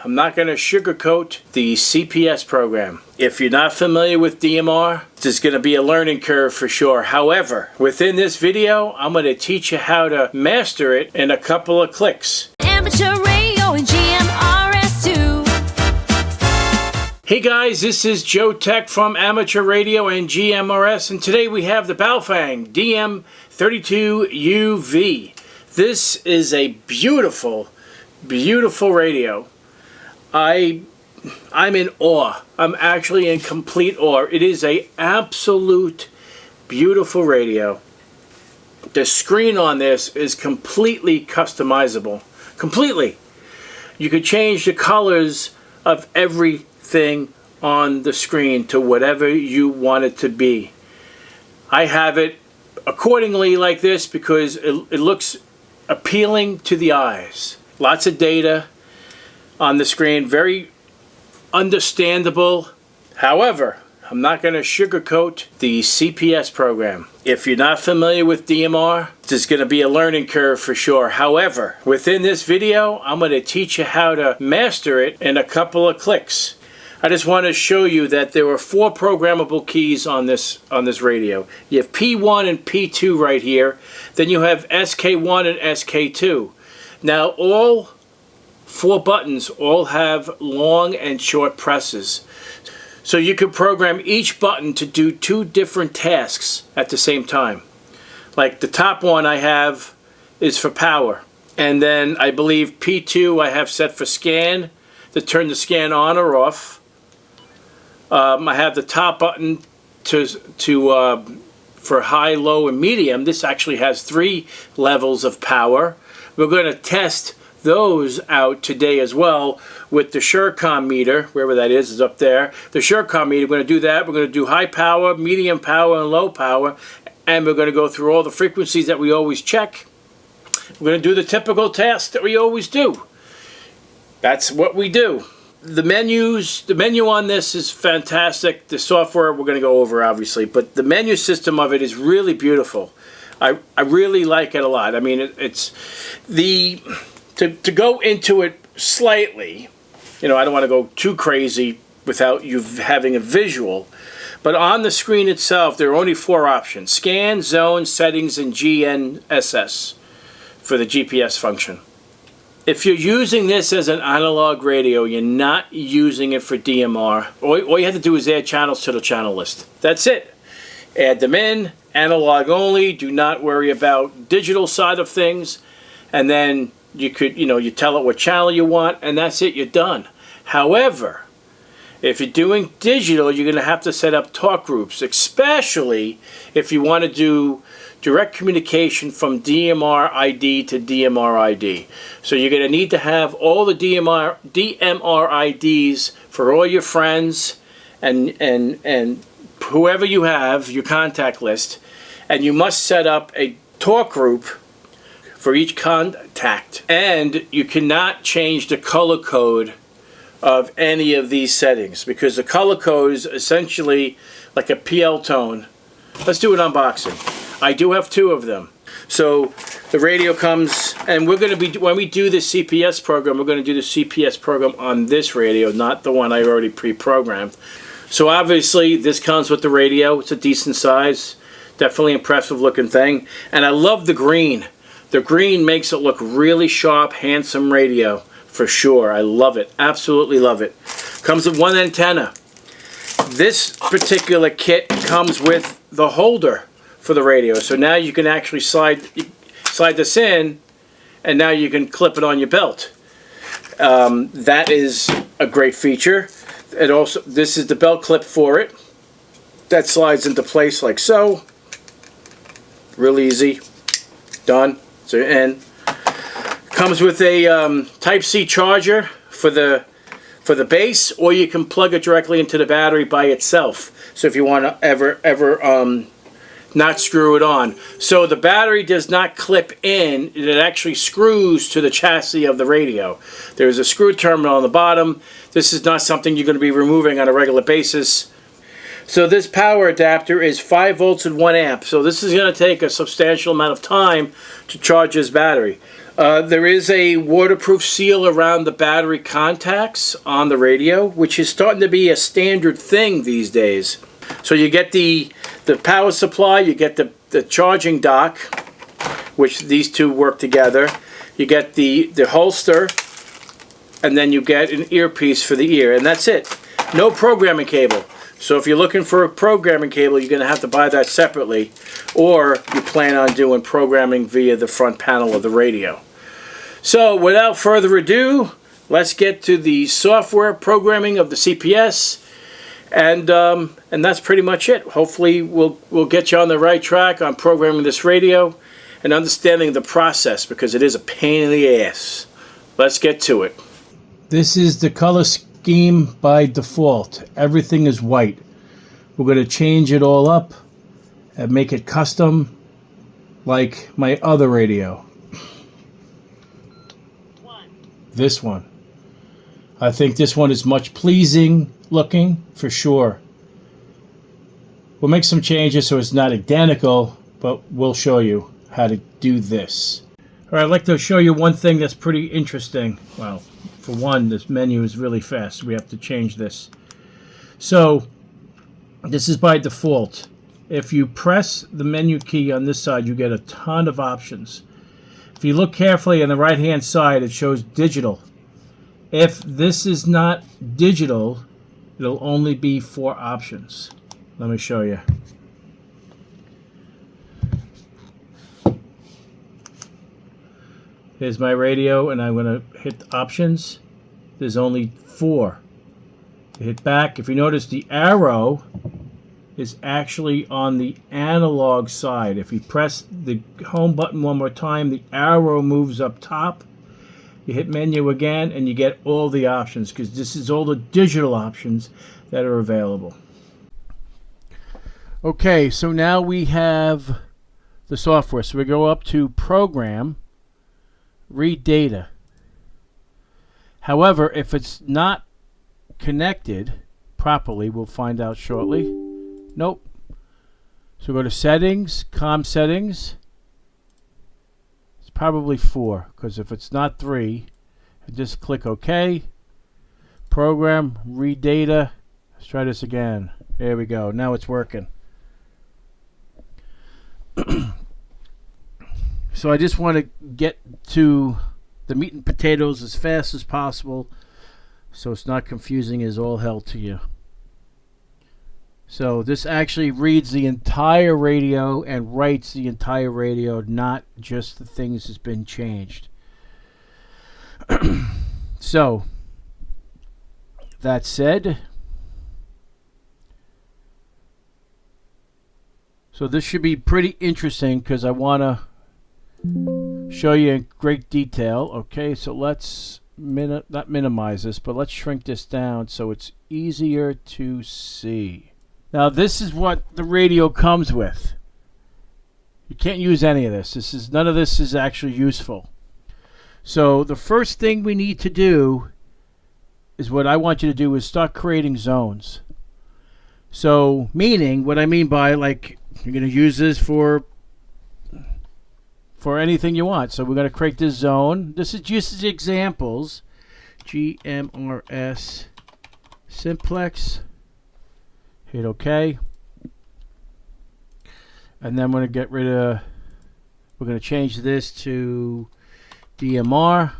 I'm not going to sugarcoat the CPS program. If you're not familiar with DMR, there's going to be a learning curve for sure. However, within this video, I'm going to teach you how to master it in a couple of clicks. Amateur radio and GMRS2. Hey guys, this is Joe Tech from Amateur Radio and GMRS, and today we have the Baofeng DM-32UV. This is a beautiful, beautiful radio. I'm in awe. I'm actually in complete awe. It is a absolute beautiful radio. The screen on this is completely customizable. Completely. You could change the colors of everything on the screen to whatever you want it to be. I have it accordingly like this because it looks appealing to the eyes. Lots of data on the screen, very understandable. However, I'm not going to sugarcoat the CPS program. If you're not familiar with DMR, there's going to be a learning curve for sure. However, within this video, I'm going to teach you how to master it in a couple of clicks. I just want to show you that there are 4 programmable keys on this radio. You have P1 and P2 right here. Then you have SK1 and SK2. Now all 4 buttons all have long and short presses. So you could program each button to do 2 different tasks at the same time. Like the top one I have is for power. And then I believe P2 I have set for scan, to turn the scan on or off. I have the top button for high, low, and medium. This actually has 3 levels of power. We're going to test those out today as well with the Surecom meter, wherever that is up there. The Surecom meter, we're going to do that. We're going to do high power, medium power, and low power. And we're going to go through all the frequencies that we always check. We're going to do the typical tasks that we always do. That's what we do. The menu on this is fantastic. The software we're going to go over obviously, but the menu system of it is really beautiful. I really like it a lot. I mean, to go into it slightly, you know, I don't want to go too crazy without you having a visual, but on the screen itself there are only 4 options: scan, zone, settings, and GNSS for the GPS function. If you're using this as an analog radio, you're not using it for DMR. All you have to do is add channels to the channel list. That's it. Add them in, analog only. Do not worry about digital side of things. And then you could, you tell it what channel you want, and that's it. You're done. However, if you're doing digital, you're going to have to set up talk groups, especially if you want to do direct communication from DMR ID to DMR ID. So you're going to need to have all the DMR IDs for all your friends and whoever you have, your contact list, and you must set up a talk group for each contact. And you cannot change the color code of any of these settings because the color code is essentially like a PL tone. Let's do an unboxing. I do have 2 of them. So the radio comes, and we're going to be, when we do the CPS program, we're going to do the CPS program on this radio, not the one I already pre-programmed. So obviously this comes with the radio. It's a decent size, definitely impressive looking thing. And I love the green. The green makes it look really sharp, handsome radio for sure. I love it, absolutely love it. Comes with 1 antenna. This particular kit comes with the holder for the radio, so now you can actually slide this in, and now you can clip it on your belt. That is a great feature. It also, this is the belt clip for it. That slides into place like so. Real easy. Done. So, and comes with a Type-C charger for the base, or you can plug it directly into the battery by itself. So if you want to ever not screw it on. So the battery does not clip in, it actually screws to the chassis of the radio. There's a screw terminal on the bottom. This is not something you're going to be removing on a regular basis. So this power adapter is 5 volts and 1 amp. So this is going to take a substantial amount of time to charge this battery. There is a waterproof seal around the battery contacts on the radio, which is starting to be a standard thing these days. So you get the power supply, you get the charging dock, which these two work together. You get the holster, and then you get an earpiece for the ear, and that's it. No programming cable. So if you're looking for a programming cable, you're going to have to buy that separately, or you plan on doing programming via the front panel of the radio. So without further ado, let's get to the software programming of the CPS, and that's pretty much it. Hopefully we'll get you on the right track on programming this radio and understanding the process, because it is a pain in the ass. Let's get to it. This is the color scheme by default. Everything is white. We're going to change it all up and make it custom like my other radio. This one. I think this one is much pleasing looking for sure. We'll make some changes so it's not identical, but we'll show you how to do this. Alright, I'd like to show you one thing that's pretty interesting. Well, for one, this menu is really fast. We have to change this. So, this is by default. If you press the menu key on this side, you get a ton of options. If you look carefully on the right hand side, it shows digital. If this is not digital, it'll only be 4 options. Let me show you. Here's my radio, and I'm going to hit options. There's only 4. Hit back. If you notice, the arrow is actually on the analog side. If you press the home button one more time, the arrow moves up top. You hit menu again, and you get all the options, because this is all the digital options that are available. Okay, so now we have the software. So we go up to Program, Read Data. However, if it's not connected properly, we'll find out shortly. Nope. So go to Settings, COM Settings. It's probably 4, because if it's not 3, just click OK. Program, Read Data. Let's try this again. There we go. Now it's working. So I just want to get to the meat and potatoes as fast as possible, so it's not confusing as all hell to you. So this actually reads the entire radio and writes the entire radio, not just the things that's been changed. So that said, so this should be pretty interesting, because I want to show you in great detail. Okay, so let's not minimize this, but let's shrink this down so it's easier to see. Now this is what the radio comes with. You can't use any of this. None of this is actually useful. So the first thing we need to do is, what I want you to do is start creating zones. So meaning, what I mean by, like, you're going to use this for anything you want. So we're going to create this zone. This is just as examples. GMRS simplex. Hit OK. And then we're going to change this to DMR.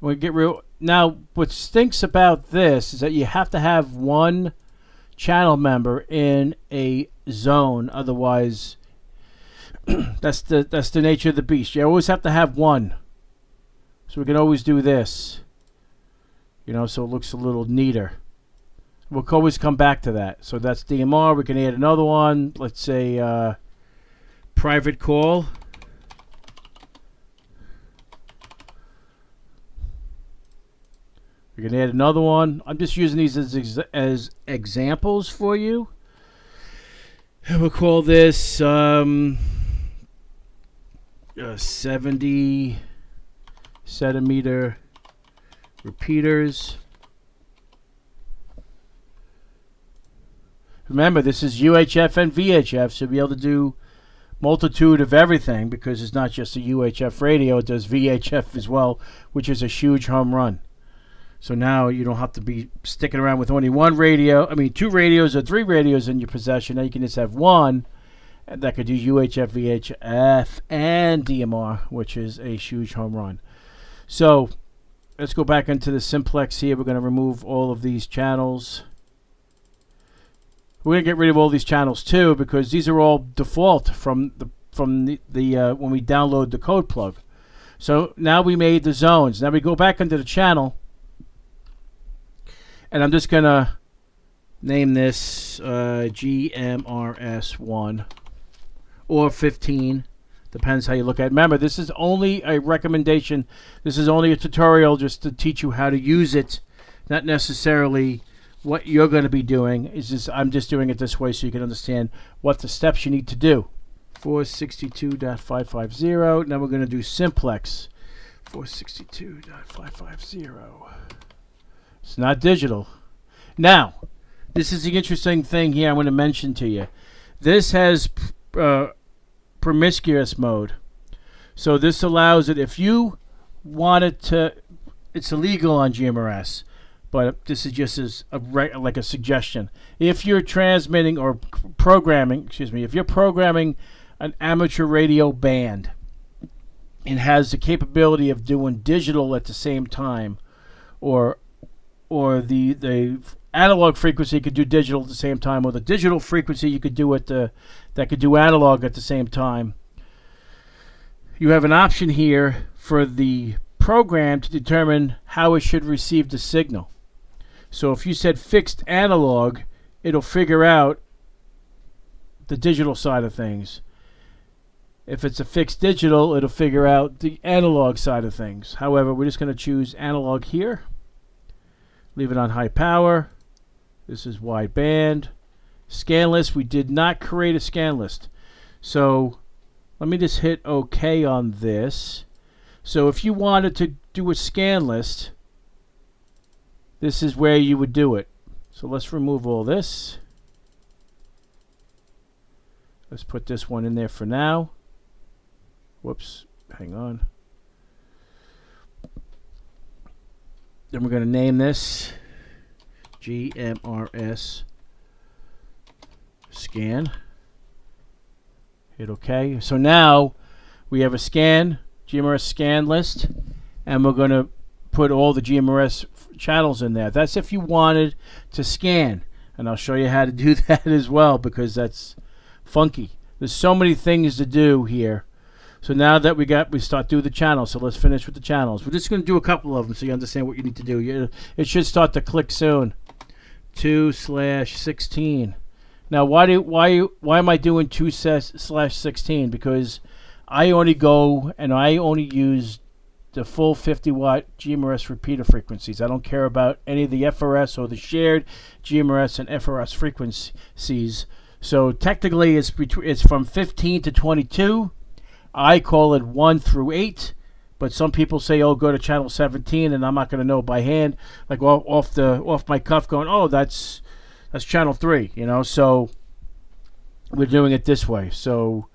We're going to get rid. Now, what stinks about this is that you have to have one channel member in a zone. Otherwise, that's the nature of the beast. You always have to have one. So we can always do this, so it looks a little neater. We'll always come back to that. So that's DMR. We can add another one. Let's say private call. We can add another one. I'm just using these as examples for you. And we'll call this 70 centimeter repeaters. Remember, this is UHF and VHF, so you'll be able to do multitude of everything, because it's not just a UHF radio, it does VHF as well, which is a huge home run. So now you don't have to be sticking around with only two radios or three radios in your possession. Now you can just have one that could do UHF, VHF, and DMR, which is a huge home run. So let's go back into the simplex here. We're going to remove all of these channels. We're going to get rid of all these channels too, because these are all default from the when we download the code plug. So now we made the zones. Now we go back into the channel, and I'm just going to name this GMRS1 or 15. Depends how you look at it. Remember, this is only a recommendation. This is only a tutorial just to teach you how to use it, not necessarily what you're going to be doing. I'm just doing it this way so you can understand what the steps you need to do. 462.550. Now we're going to do simplex. 462.550. It's not digital. Now, this is the interesting thing here I want to mention to you. This has promiscuous mode. So this allows it, if you wanted to, it's illegal on GMRS, but this is just as like a suggestion. If you're transmitting or programming, if you're programming an amateur radio band and has the capability of doing digital at the same time, or the analog frequency could do digital at the same time, or the digital frequency you could do that could do analog at the same time. You have an option here for the program to determine how it should receive the signal. So if you said fixed analog, it'll figure out the digital side of things. If it's a fixed digital, it'll figure out the analog side of things. However, we're just going to choose analog here. Leave it on high power. This is wide band. Scan list. We did not create a scan list. So let me just hit OK on this. So if you wanted to do a scan list, this is where you would do it. So let's remove all this. Let's put this one in there for now. Whoops, hang on. Then we're going to name this GMRS scan. Hit OK. So now we have a GMRS scan list, and we're going to put all the GMRS channels in there. That's if you wanted to scan, and I'll show you how to do that as well, because that's funky. There's so many things to do here. So now that we start doing the channels. So let's finish with the channels. We're just going to do a couple of them so you understand what you need to do. It should start to click soon. 2/16. Now why am I doing 2/16? Because I only use the full 50-watt GMRS repeater frequencies. I don't care about any of the FRS or the shared GMRS and FRS frequencies. So technically it's from 15 to 22. I call it 1 through 8, but some people say, "Oh, go to channel 17," and I'm not going to know by hand, like off my cuff, going, "Oh, that's channel 3," you know. So we're doing it this way. So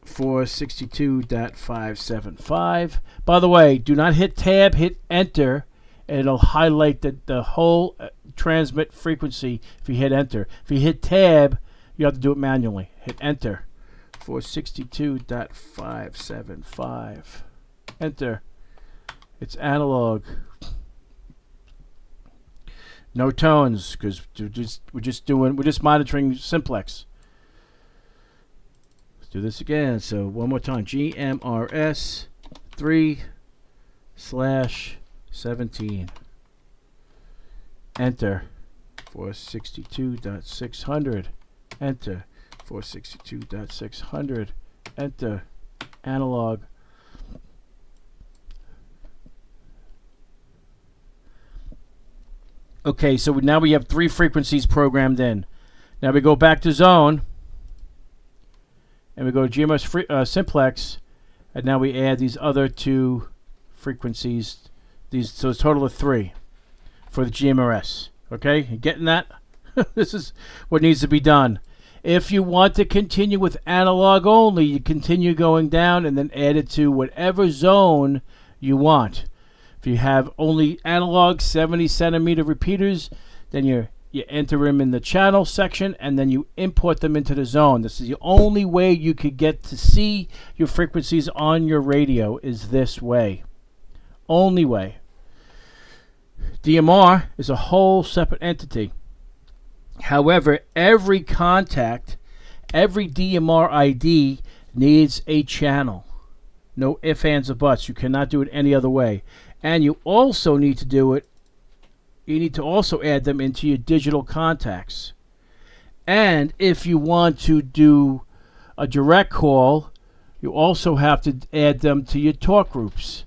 462.575. By the way, do not hit tab, hit enter, and it'll highlight the whole transmit frequency if you hit enter. If you hit tab, you have to do it manually. Hit enter. 462.575. Enter. It's analog. No tones, because we're just monitoring simplex. Let's do this again. So one more time. GMRS 3/17. Enter. 462.600. Enter. 462.600. Enter. Analog. Okay, so now we have 3 frequencies programmed in. Now we go back to zone, and we go to GMRS simplex, and now we add these other 2 frequencies. So it's a total of 3 for the GMRS. Okay, you getting that? This is what needs to be done. If you want to continue with analog only, you continue going down and then add it to whatever zone you want. If you have only analog 70 centimeter repeaters, then you enter them in the channel section and then you import them into the zone. This is the only way you could get to see your frequencies on your radio, is this way. Only way. DMR is a whole separate entity. However, every contact, every DMR ID needs a channel. No ifs, ands, or buts. You cannot do it any other way. And you also need to do it, you need to also add them into your digital contacts. And if you want to do a direct call, you also have to add them to your talk groups.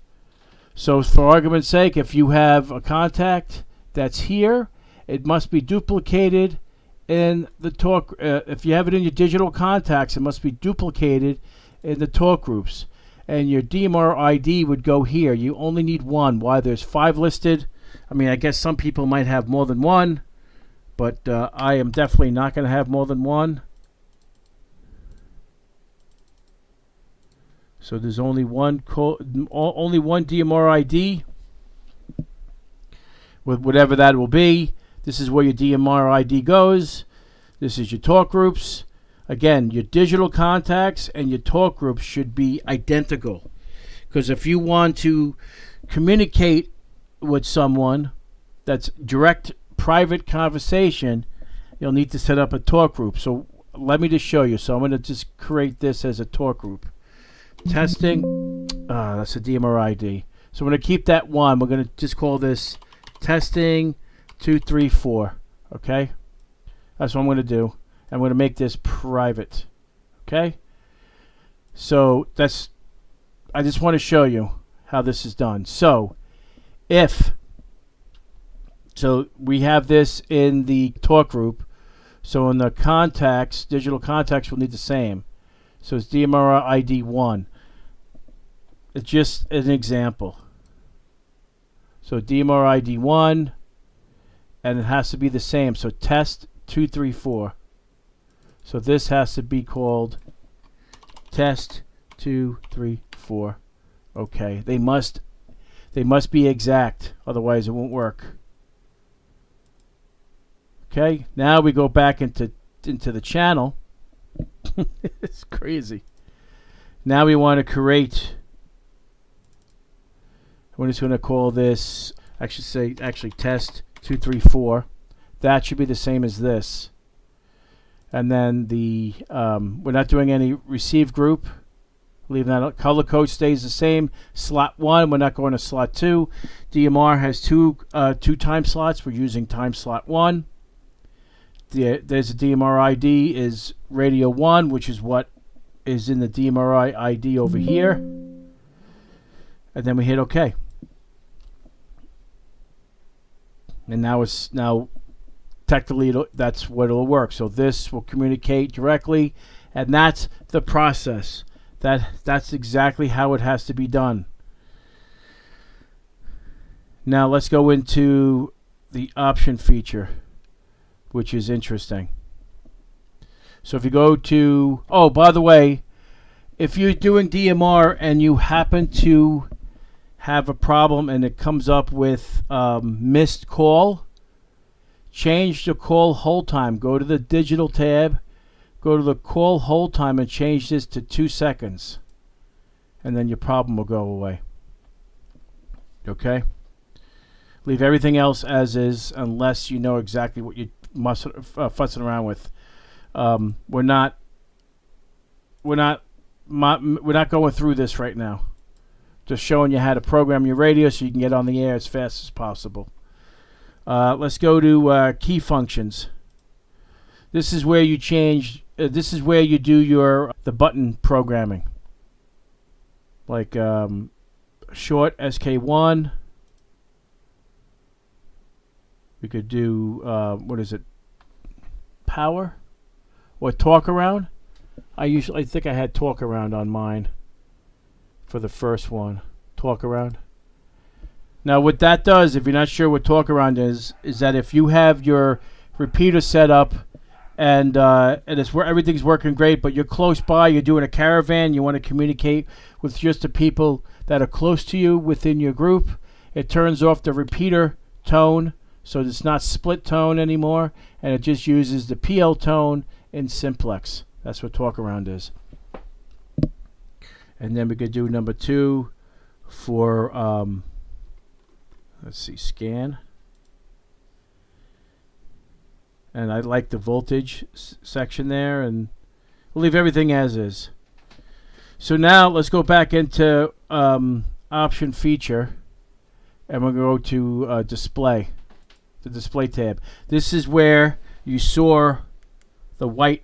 So for argument's sake, if you have a contact that's here, it must be duplicated in the talk. If you have it in your digital contacts, it must be duplicated in the talk groups. And your DMR ID would go here. You only need one. Why? There's 5 listed. I mean, I guess some people might have more than one, but I am definitely not going to have more than one. So there's only one DMR ID, with whatever that will be. This is where your DMR ID goes. This is your talk groups. Again, your digital contacts and your talk groups should be identical. Because if you want to communicate with someone, that's direct private conversation, you'll need to set up a talk group. So let me just show you. So I'm going to just create this as a talk group. Testing. That's a DMR ID. So I'm going to keep that one. We're going to just call this testing 234. Okay? That's what I'm going to do. I'm going to make this private. Okay? So that's, I just want to show you how this is done. So so we have this in the talk group. So in the contacts, digital contacts will need the same. So it's DMR ID 1. It's just an example. So DMR ID 1, and it has to be the same. So test 234. So this has to be called test 234. Okay, they must be exact, otherwise it won't work. Okay, now we go back into the channel. It's crazy. Now we want to create. We're just going to call this, actually test 234. That should be the same as this. And then we're not doing any receive group. Leave that. Color code stays the same. Slot 1, we're not going to slot 2. DMR has two time slots. We're using time slot 1. There's a DMR ID is radio 1, which is what is in the DMR ID over here. And then we hit OK. And now technically that's what it'll work. So this will communicate directly, and that's the process. That's exactly how it has to be done. Now let's go into the option feature, which is interesting. So if you go to, oh, by the way, if you're doing DMR and you happen to have a problem and it comes up with missed call, change the call hold time. Go to the digital tab, go to the call hold time and change this to 2 seconds. And then your problem will go away. Okay? Leave everything else as is unless you know exactly what you're fussing around with. We're not going through this right now. Just showing you how to program your radio so you can get on the air as fast as possible. Let's go to key functions. This is where you change. This is where you do the button programming, like short SK1. We could do what is it? Power or talk around. I think I had talk around on mine for the first one. Talk around. Now what that does, if you're not sure what talk around is that if you have your repeater set up and it's where everything's working great, but you're close by, you're doing a caravan, you want to communicate with just the people that are close to you within your group. It turns off the repeater tone, so it's not split tone anymore, and it just uses the PL tone in simplex. That's what talk around is. And then we could do number 2 for let's see, scan. And I like the voltage section there, and we'll leave everything as is. So now let's go back into option feature, and we'll go to display, the display tab. This is where you saw the white,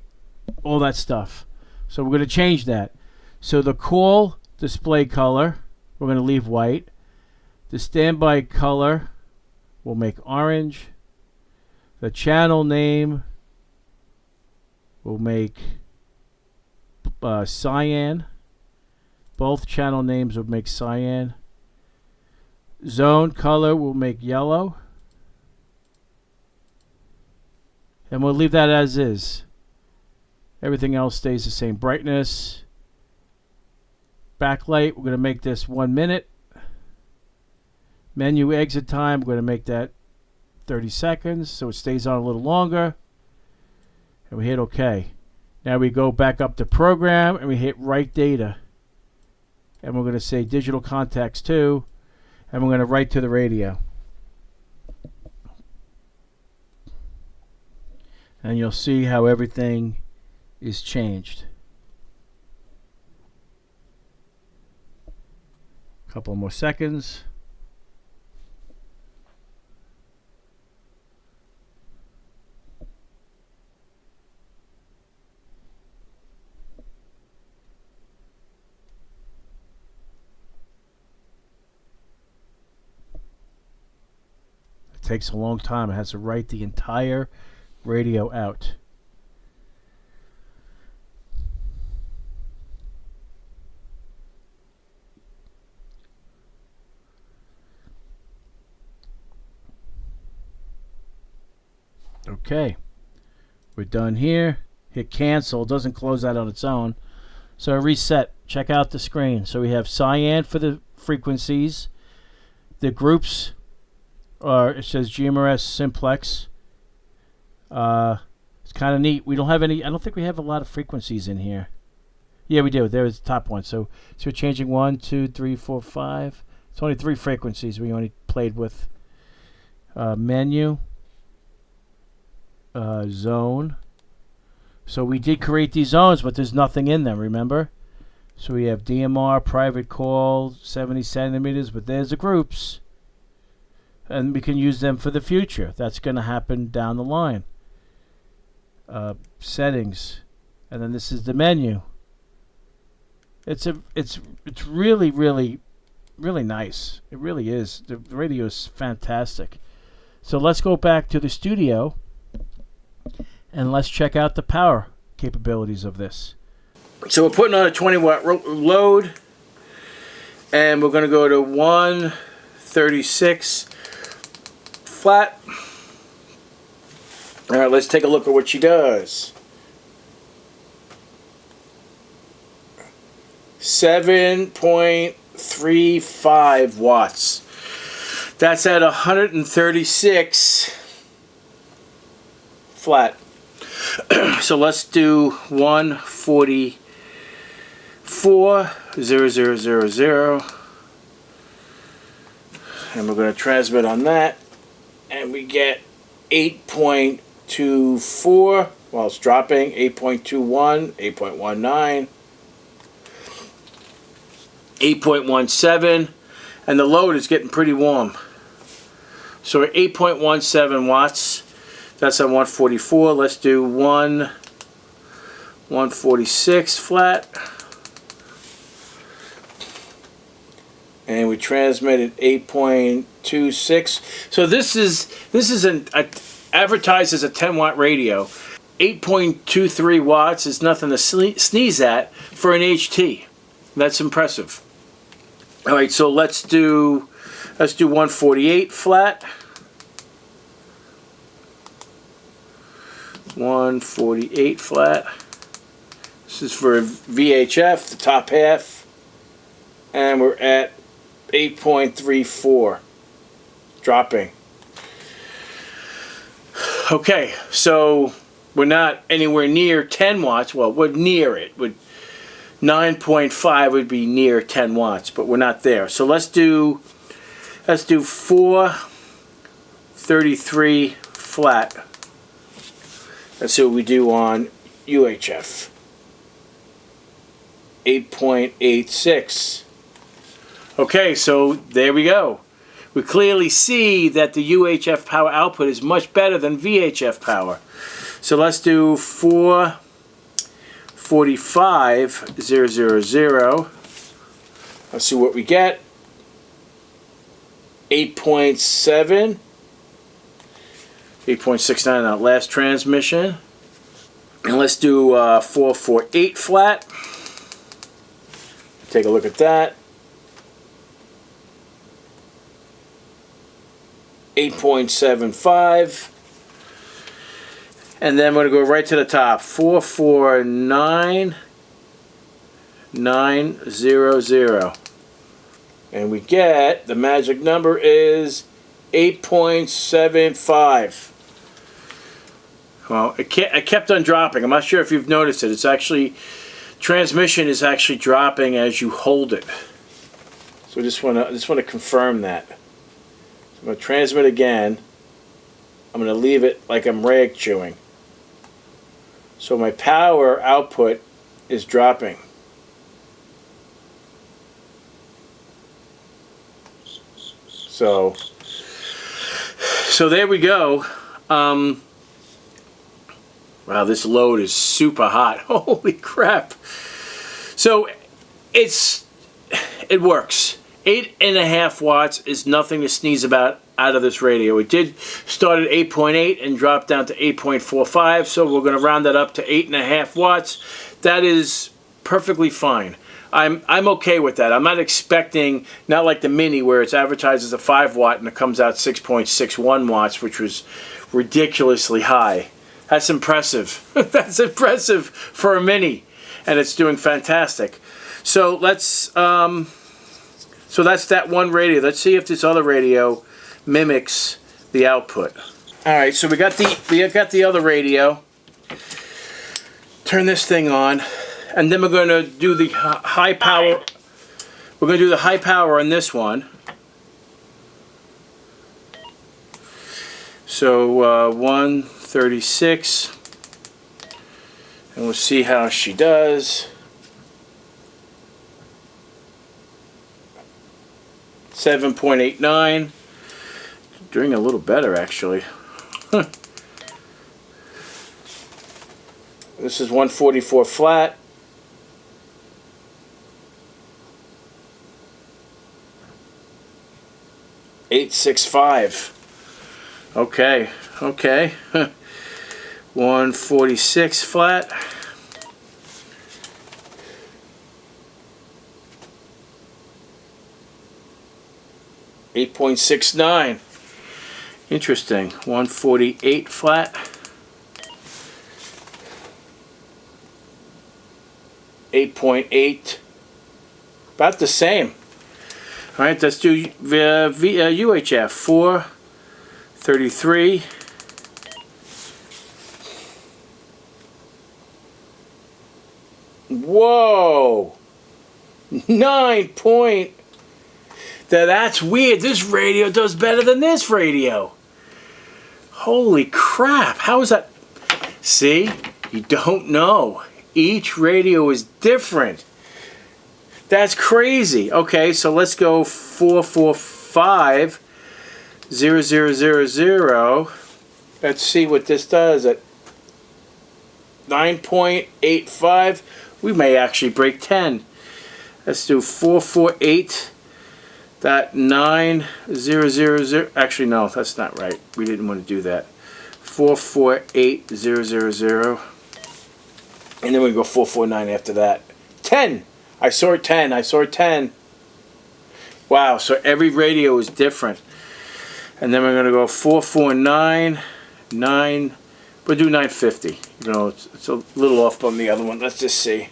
all that stuff. So we're going to change that. So the call display color, we're going to leave white. The standby color, we'll make orange. The channel name, we'll make cyan. Both channel names will make cyan. Zone color will make yellow. And we'll leave that as is. Everything else stays the same. Brightness. Backlight, we're going to make this 1 minute. Menu exit time, we're going to make that 30 seconds, so it stays on a little longer. And we hit OK. Now we go back up to program, and we hit write data. And we're going to say digital contacts 2, and we're going to write to the radio. And you'll see how everything is changed. A couple more seconds. It takes a long time. It has to write the entire radio out. Okay, we're done here. Hit cancel. It doesn't close that on its own. So reset. Check out the screen. So we have cyan for the frequencies. The groups are, it says GMRS simplex. It's kind of neat. We don't have any, I don't think we have a lot of frequencies in here. Yeah, we do. There's the top one. So we're changing 1, 2, 3, 4, 5. It's only 3 frequencies we only played with. Menu. Zone. So we did create these zones, but there's nothing in them, remember? So we have DMR, private call, 70 centimeters, but there's the groups. And we can use them for the future. That's going to happen down the line. Settings. And then this is the menu. It's really, really, really nice. It really is. The radio is fantastic. So let's go back to the studio. And let's check out the power capabilities of this. So we're putting on a 20 watt load, and we're going to go to 136 flat. All right, let's take a look at what she does. 7.35 watts. That's at 136 flat. So let's do 144,000, and we're going to transmit on that, and we get 8.24. Well, it's dropping. 8.21, 8.19, 8.17, and the load is getting pretty warm. So we're 8.17 watts. That's on 144. Let's do 146 flat. And we transmitted 8.26. So this is advertised as a 10 watt radio. 8.23 watts is nothing to sneeze at for an HT. That's impressive. All right, so let's do 148 flat. 148 flat. This is for VHF, the top half, and we're at 8.34, dropping. Okay, so we're not anywhere near 10 watts. Well, we're near it. 9.5 would be near 10 watts, but we're not there. So let's do 433 flat. Let's see what we do on UHF. 8.86. Okay, so there we go. We clearly see that the UHF power output is much better than VHF power. So let's do 445,000. Let's see what we get. 8.7. 8.69 on that last transmission. And let's do 448 flat. Take a look at that. 8.75. And then we're going to go right to the top. 449,900. And we get, the magic number is 8.75. Well, it kept on dropping. I'm not sure if you've noticed it. It's actually, transmission is actually dropping as you hold it. So I just want to confirm that. So I'm going to transmit again. I'm going to leave it like I'm rag chewing. So my power output is dropping. So there we go. Wow, this load is super hot. Holy crap. So it works. 8.5 watts is nothing to sneeze about out of this radio. It did start at 8.8 and drop down to 8.45, so we're going to round that up to 8.5 watts. That is perfectly fine. I'm okay with that. I'm not expecting, not like the Mini where it's advertised as a 5 watt and it comes out 6.61 watts, which was ridiculously high. That's impressive. That's impressive for a Mini, and it's doing fantastic. So let's so that's that one radio. Let's see if this other radio mimics the output. All right, so we got the other radio. Turn this thing on, and then we're going to do the high power. We're going to do the high power on this one. So 136, and we'll see how she does. 7.89, doing a little better actually. This is 144 flat. $865. Okay. 146 flat. $8.69. Interesting. 148 flat. 8.8. About the same. All right, let's do UHF. 433. Whoa! 9 point. That's weird. This radio does better than this radio. Holy crap. How is that? See? You don't know. Each radio is different. That's crazy. Okay, so let's go 445,000. Let's see what this does at 9.85. We may actually break 10. Let's do 448.900. Actually, no, that's not right. We didn't want to do that. 448,000. And then we go 449 after that. 10. I saw it 10. I saw it 10. Wow, so every radio is different. And then we're going to go 449,900. We'll do 950. You know, it's a little off on the other one. Let's just see.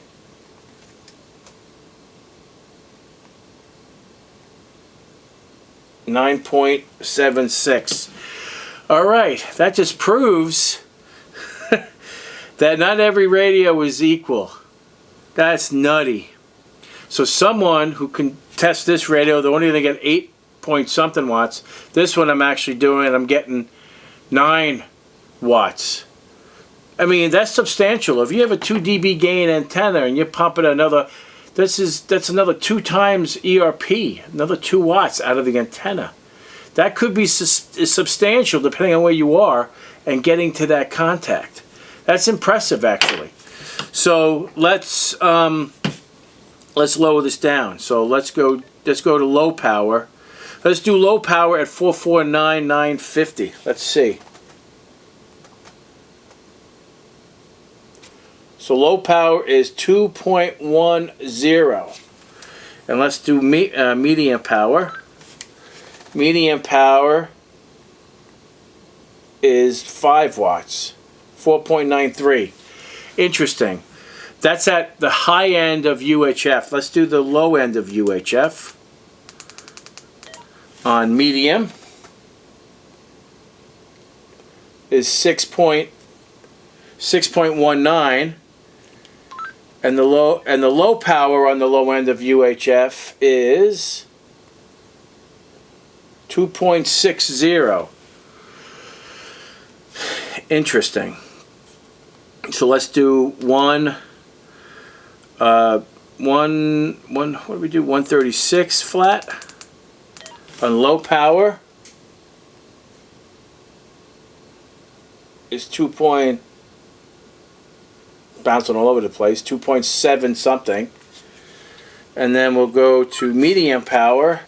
.76. All right, that just proves that not every radio is equal. That's nutty. So someone who can test this radio, they're only going to get 8 point something watts. This one I'm actually doing, I'm getting 9 watts. I mean, that's substantial. If you have a 2 dB gain antenna and you're pumping another, that's another 2 times ERP, another 2 watts out of the antenna. That could be substantial depending on where you are and getting to that contact. That's impressive, actually. So let's lower this down. So let's go to low power. Let's do low power at 449,950. Let's see. So low power is 2.10. And let's do medium power. Medium power is 5 watts. 4.93. Interesting. That's at the high end of UHF. Let's do the low end of UHF. On medium is 6.19, and the low power on the low end of UHF is 2.60. Interesting. So let's do what do we do? 136 flat on low power is bouncing all over the place, 2.7 something. And then we'll go to medium power,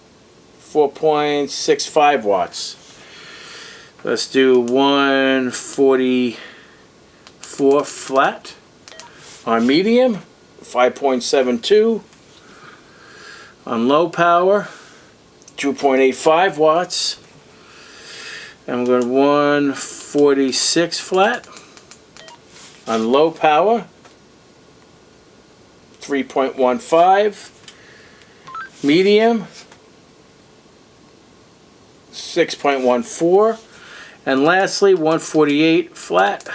4.65 watts. Let's do 144 flat on medium, 5.72 on low power, 2.85 watts. And we're going to 146 flat on low power, 3.15 medium, 6.14, and lastly 148 flat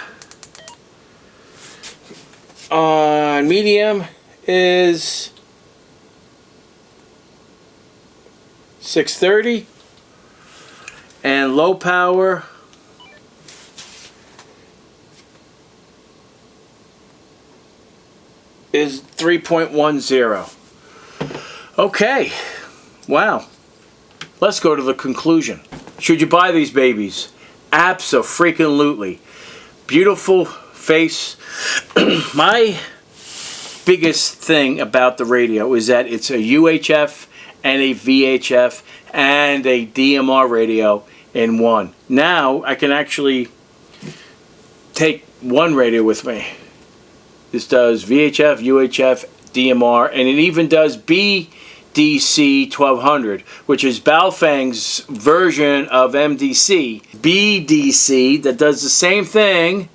on medium is 630, and low power is 3.10. Okay, wow. Let's go to the conclusion. Should you buy these babies? Abso-freaking-lutely. Beautiful face. My biggest thing about the radio is that it's a UHF and a VHF and a DMR radio in one. Now I can actually take one radio with me. This does VHF, UHF, DMR, and it even does BDC 1200, which is Baofeng's version of MDC. BDC, that does the same thing,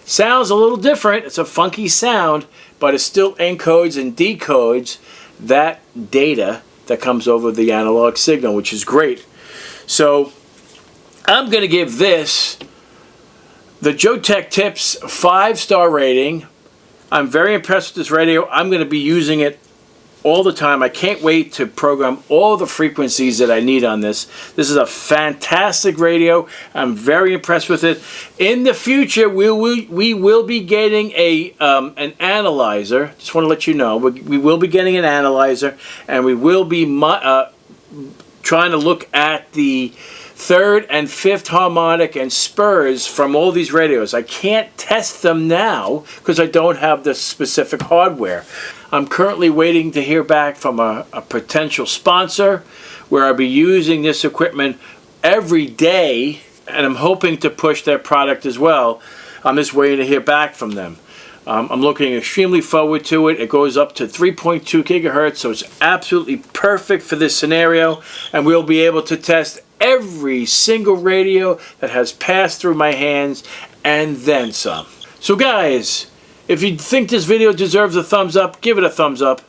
sounds a little different. It's a funky sound, but it still encodes and decodes that data that comes over the analog signal, which is great. So I'm going to give this the Joe Tech Tips 5-star rating. I'm very impressed with this radio. I'm going to be using it all the time. I can't wait to program all the frequencies that I need on this. This is a fantastic radio. I'm very impressed with it. In the future, we will be getting an analyzer. Just want to let you know. We will be getting an analyzer, and we will be trying to look at the 3rd and 5th harmonic and spurs from all these radios. I can't test them now because I don't have the specific hardware. I'm currently waiting to hear back from a potential sponsor where I'll be using this equipment every day, and I'm hoping to push their product as well. I'm just waiting to hear back from them. I'm looking extremely forward to it. It goes up to 3.2 gigahertz, so it's absolutely perfect for this scenario, and we'll be able to test every single radio that has passed through my hands and then some. So guys, if you think this video deserves a thumbs up, give it a thumbs up.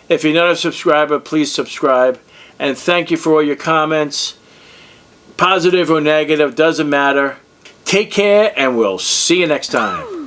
If you're not a subscriber, please subscribe. And thank you for all your comments. Positive or negative, doesn't matter. Take care, and we'll see you next time.